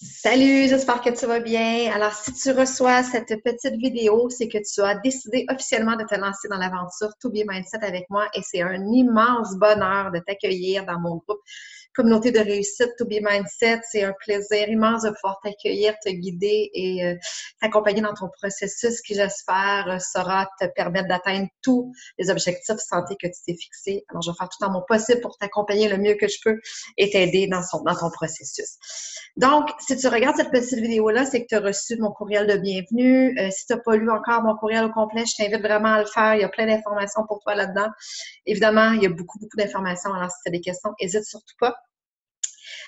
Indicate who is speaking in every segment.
Speaker 1: Salut, j'espère que tu vas bien. Alors, si tu reçois cette petite vidéo, c'est que tu as décidé officiellement de te lancer dans l'aventure To Be Mindset avec moi et c'est un immense bonheur de t'accueillir dans mon groupe Communauté de réussite To Be Mindset. C'est un plaisir immense de pouvoir t'accueillir, te guider et t'accompagner dans ton processus qui, j'espère, saura te permettre d'atteindre tous les objectifs santé que tu t'es fixés. Alors, je vais faire tout en mon possible pour t'accompagner le mieux que je peux et t'aider dans ton processus. Donc, si tu regardes cette petite vidéo-là, c'est que tu as reçu mon courriel de bienvenue. Si tu n'as pas lu encore mon courriel au complet, je t'invite vraiment à le faire. Il y a plein d'informations pour toi là-dedans. Évidemment, il y a beaucoup d'informations. Alors, si tu as des questions, n'hésite surtout pas.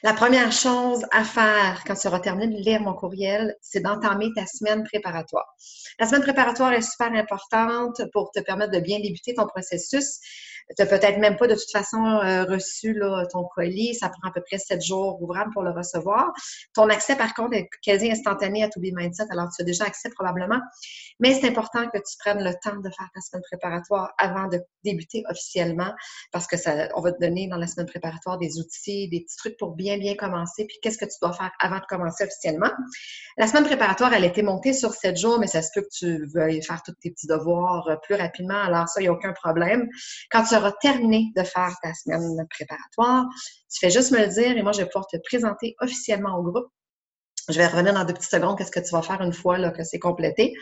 Speaker 1: La première chose à faire quand tu auras terminé de lire mon courriel, c'est d'entamer ta semaine préparatoire. La semaine préparatoire est super importante pour te permettre de bien débuter ton processus. Tu n'as peut-être même pas de toute façon reçu là, ton colis. Ça prend à peu près 7 jours ouvrables pour le recevoir. Ton accès, par contre, est quasi instantané à To Be Mindset. Alors, tu as déjà accès probablement. Mais c'est important que tu prennes le temps de faire ta semaine préparatoire avant de débuter officiellement parce que on va te donner dans la semaine préparatoire des outils, des petits trucs pour bien commencer. Puis, qu'est-ce que tu dois faire avant de commencer officiellement? La semaine préparatoire, elle a été montée sur 7 jours, mais ça se peut que tu veuilles faire tous tes petits devoirs plus rapidement. Alors, ça, il n'y a aucun problème. Quand tu auras terminé de faire ta semaine préparatoire, tu fais juste me le dire et moi, je vais pouvoir te présenter officiellement au groupe. Je vais revenir dans 2 petites secondes qu'est-ce que tu vas faire une fois là, que c'est complété.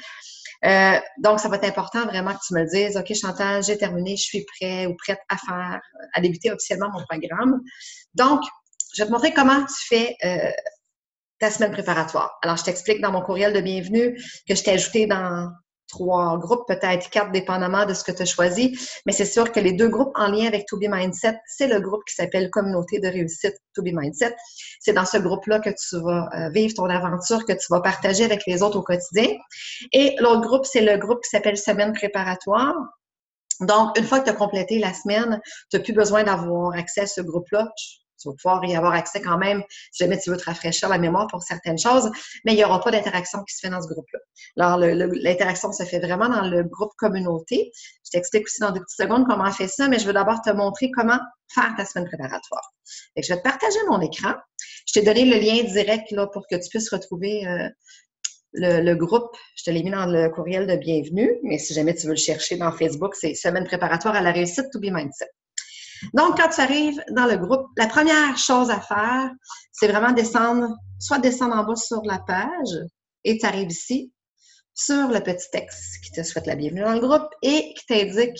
Speaker 1: Donc, ça va être important vraiment que tu me le dises. OK, Chantal, j'ai terminé, je suis prêt ou prête à débuter officiellement mon programme. Donc, je vais te montrer comment tu fais ta semaine préparatoire. Alors, je t'explique dans mon courriel de bienvenue que je t'ai ajouté dans 3 groupes, peut-être 4, dépendamment de ce que tu as choisi. Mais c'est sûr que les 2 groupes en lien avec To Be Mindset, c'est le groupe qui s'appelle Communauté de réussite To Be Mindset. C'est dans ce groupe-là que tu vas vivre ton aventure, que tu vas partager avec les autres au quotidien. Et l'autre groupe, c'est le groupe qui s'appelle Semaine préparatoire. Donc, une fois que tu as complété la semaine, tu n'as plus besoin d'avoir accès à ce groupe-là. Tu vas pouvoir y avoir accès quand même si jamais tu veux te rafraîchir la mémoire pour certaines choses, mais il n'y aura pas d'interaction qui se fait dans ce groupe-là. Alors, l'interaction se fait vraiment dans le groupe communauté. Je t'explique aussi dans 2 petites secondes comment on fait ça, mais je veux d'abord te montrer comment faire ta semaine préparatoire. Fait que je vais te partager mon écran. Je t'ai donné le lien direct là, pour que tu puisses retrouver le groupe, je te l'ai mis dans le courriel de bienvenue, mais si jamais tu veux le chercher dans Facebook, c'est Semaine préparatoire à la réussite To Be Mindset. Donc, quand tu arrives dans le groupe, la première chose à faire, c'est vraiment soit descendre en bas sur la page et tu arrives ici sur le petit texte qui te souhaite la bienvenue dans le groupe et qui t'indique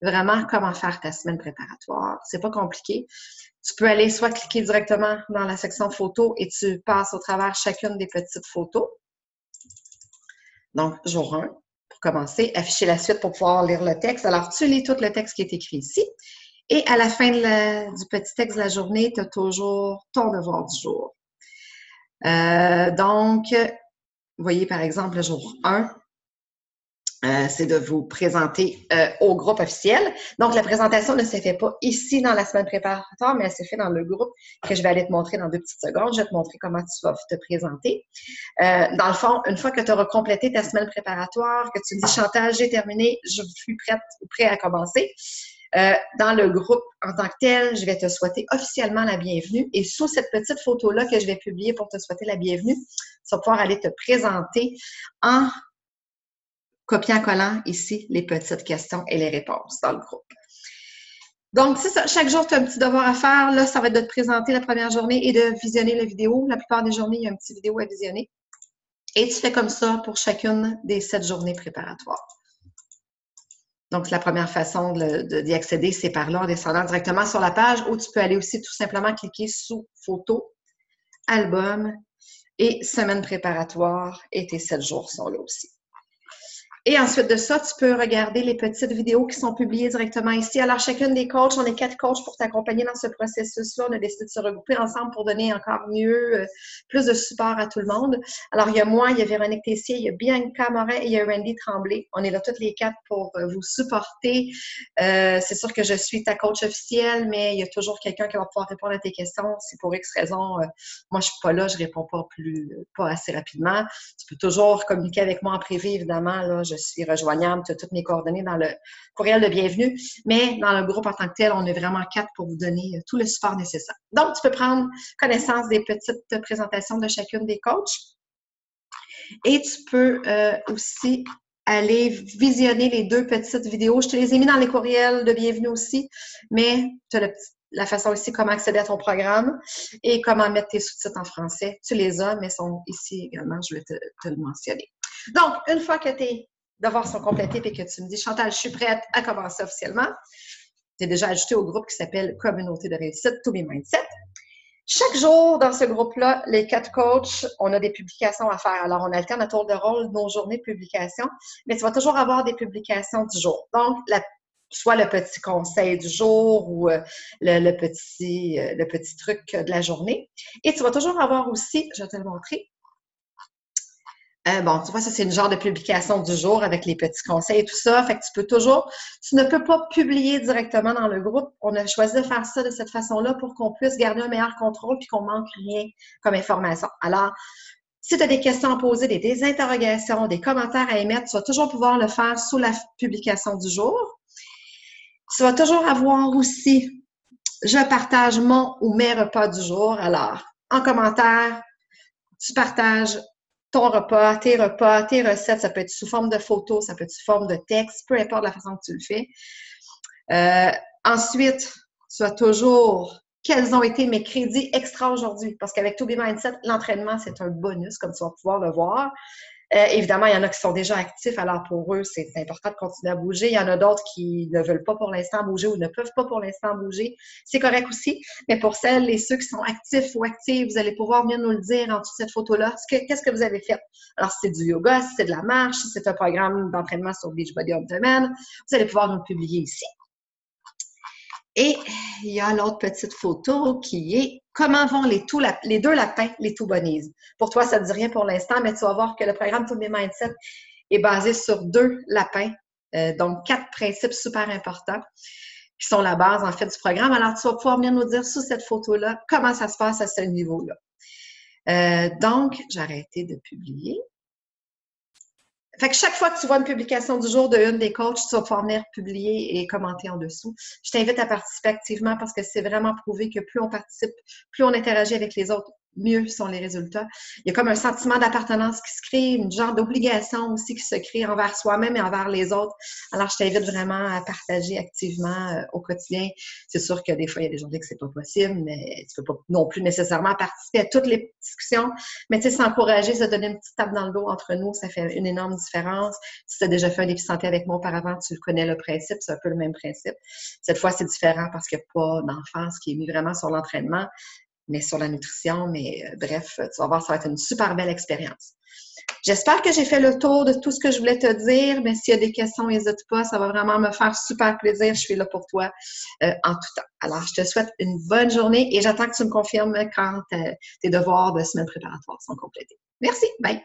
Speaker 1: vraiment comment faire ta semaine préparatoire. C'est pas compliqué. Tu peux aller soit cliquer directement dans la section photos et tu passes au travers chacune des petites photos. Donc, jour 1, pour commencer, afficher la suite pour pouvoir lire le texte. Alors, tu lis tout le texte qui est écrit ici. Et à la fin du petit texte de la journée, tu as toujours ton devoir du jour. Donc, vous voyez par exemple le jour 1, c'est de vous présenter au groupe officiel. Donc, la présentation ne se fait pas ici dans la semaine préparatoire, mais elle se fait dans le groupe que je vais aller te montrer dans 2 petites secondes. Je vais te montrer comment tu vas te présenter. Dans le fond, une fois que tu auras complété ta semaine préparatoire, que tu me dis « Chantal, j'ai terminé, je suis prête ou prêt à commencer », dans le groupe en tant que tel, je vais te souhaiter officiellement la bienvenue. Et sous cette petite photo-là que je vais publier pour te souhaiter la bienvenue, tu vas pouvoir aller te présenter en copiant-collant ici les petites questions et les réponses dans le groupe. Donc, c'est ça. Chaque jour, tu as un petit devoir à faire. Là, ça va être de te présenter la première journée et de visionner la vidéo. La plupart des journées, il y a une petite vidéo à visionner. Et tu fais comme ça pour chacune des 7 journées préparatoires. Donc, la première façon d'y accéder, c'est par là, en descendant directement sur la page, ou tu peux aller aussi tout simplement cliquer sous Photos, Album et Semaine préparatoire, et tes 7 jours sont là aussi. Et ensuite de ça, tu peux regarder les petites vidéos qui sont publiées directement ici. Alors, chacune des coachs, on est 4 coachs pour t'accompagner dans ce processus-là. On a décidé de se regrouper ensemble pour donner encore mieux, plus de support à tout le monde. Alors, il y a moi, il y a Véronique Tessier, il y a Bianca Morin et il y a Randy Tremblay. On est là toutes les 4 pour vous supporter. C'est sûr que je suis ta coach officielle, mais il y a toujours quelqu'un qui va pouvoir répondre à tes questions. Si pour X raison, moi, je suis pas là, je réponds pas assez rapidement. Tu peux toujours communiquer avec moi en privé, évidemment. Là, je suis rejoignable. Tu as toutes mes coordonnées dans le courriel de bienvenue. Mais dans le groupe en tant que tel, on est vraiment 4 pour vous donner tout le support nécessaire. Donc, tu peux prendre connaissance des petites présentations de chacune des coachs. Et tu peux aussi aller visionner les 2 petites vidéos. Je te les ai mis dans les courriels de bienvenue aussi, mais tu as la façon aussi comment accéder à ton programme et comment mettre tes sous-titres en français. Tu les as, mais sont ici également, je vais te le mentionner. Donc, une fois que tes devoirs sont complétés et que tu me dis « Chantal, je suis prête à commencer officiellement », tu es déjà ajouté au groupe qui s'appelle « Communauté de réussite, To Be Mindset ». Chaque jour, dans ce groupe-là, les 4 coachs, on a des publications à faire. Alors, on alterne à tour de rôle nos journées de publication, mais tu vas toujours avoir des publications du jour. Donc, soit le petit conseil du jour ou le petit truc de la journée. Et tu vas toujours avoir aussi, je vais te le montrer, bon, tu vois, ça, c'est une genre de publication du jour avec les petits conseils et tout ça. Fait que tu ne peux pas publier directement dans le groupe. On a choisi de faire ça de cette façon-là pour qu'on puisse garder un meilleur contrôle puis qu'on manque rien comme information. Alors, si tu as des questions à poser, des interrogations, des commentaires à émettre, tu vas toujours pouvoir le faire sous la publication du jour. Tu vas toujours avoir aussi, je partage mon ou mes repas du jour. Alors, en commentaire, tu partages ton repas, tes recettes, ça peut être sous forme de photos, ça peut être sous forme de texte, peu importe la façon que tu le fais. Ensuite, tu as toujours quels ont été mes crédits extra aujourd'hui, parce qu'avec To Be Mindset, l'entraînement, c'est un bonus, comme tu vas pouvoir le voir. Évidemment, il y en a qui sont déjà actifs, alors pour eux, c'est important de continuer à bouger. Il y en a d'autres qui ne veulent pas pour l'instant bouger ou ne peuvent pas pour l'instant bouger. C'est correct aussi, mais pour celles et ceux qui sont actifs ou actifs, vous allez pouvoir venir nous le dire en dessous de cette photo-là. Qu'est-ce que vous avez fait? Alors, si c'est du yoga, si c'est de la marche, si c'est un programme d'entraînement sur Beachbody On Demand, vous allez pouvoir nous le publier ici. Et il y a l'autre petite photo qui est comment vont les 2 lapins, les Two Bunnies. Pour toi, ça ne dit rien pour l'instant, mais tu vas voir que le programme To Be Mindset est basé sur 2 lapins, donc 4 principes super importants qui sont la base en fait du programme. Alors, tu vas pouvoir venir nous dire sous cette photo-là comment ça se passe à ce niveau-là. Donc, j'ai arrêté de publier. Fait que chaque fois que tu vois une publication du jour de une des coachs, tu vas pouvoir venir publier et commenter en dessous. Je t'invite à participer activement parce que c'est vraiment prouvé que plus on participe, plus on interagit avec les autres, mieux sont les résultats. Il y a comme un sentiment d'appartenance qui se crée, une genre d'obligation aussi qui se crée envers soi-même et envers les autres. Alors, je t'invite vraiment à partager activement au quotidien. C'est sûr que des fois, il y a des journées que c'est pas possible, mais tu peux pas non plus nécessairement participer à toutes les discussions. Mais tu sais, s'encourager, se donner une petite tape dans le dos entre nous, ça fait une énorme différence. Si tu as déjà fait un défi santé avec moi auparavant, tu connais le principe, c'est un peu le même principe. Cette fois, c'est différent parce qu'il n'y a pas d'emphase qui est mis vraiment sur l'entraînement, mais sur la nutrition. Mais bref, tu vas voir, ça va être une super belle expérience. J'espère que j'ai fait le tour de tout ce que je voulais te dire, mais s'il y a des questions, n'hésite pas, ça va vraiment me faire super plaisir. Je suis là pour toi en tout temps. Alors, je te souhaite une bonne journée et j'attends que tu me confirmes quand tes devoirs de semaine préparatoire sont complétés. Merci, bye!